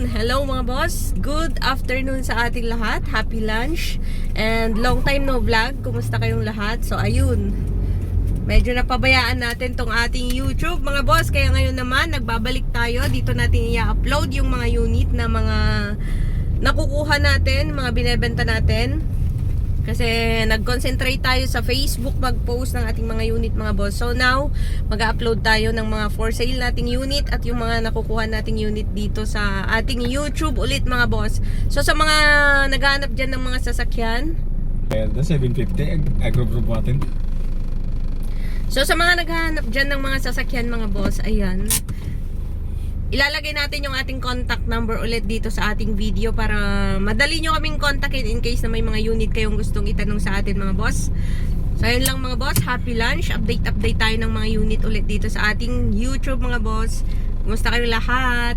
Hello mga boss. Good afternoon sa ating lahat. Happy lunch. And long time no vlog. Kumusta kayong lahat? So ayun. Medyo napabayaan natin tong ating YouTube mga boss. Kaya ngayon naman nagbabalik tayo. Dito natin i-upload yung mga unit na mga nakukuha natin, mga binebenta natin. Kasi nag-concentrate tayo sa Facebook mag-post ng ating mga unit mga boss. So now, mag-upload tayo ng mga for sale nating unit at yung mga nakukuha nating unit dito sa ating YouTube ulit mga boss. So sa mga naghahanap dyan ng mga sasakyan, Kaya 750 agro-group natin. so sa mga naghahanap dyan ng mga sasakyan mga boss, ayan, ilalagay natin yung ating contact number ulit dito sa ating video para madali nyo kaming kontakin in case na may mga unit kayong gustong itanong sa atin mga boss. So ayun lang mga boss, happy lunch. Update tayo ng mga unit ulit dito sa ating YouTube mga boss. Kumusta kayo lahat?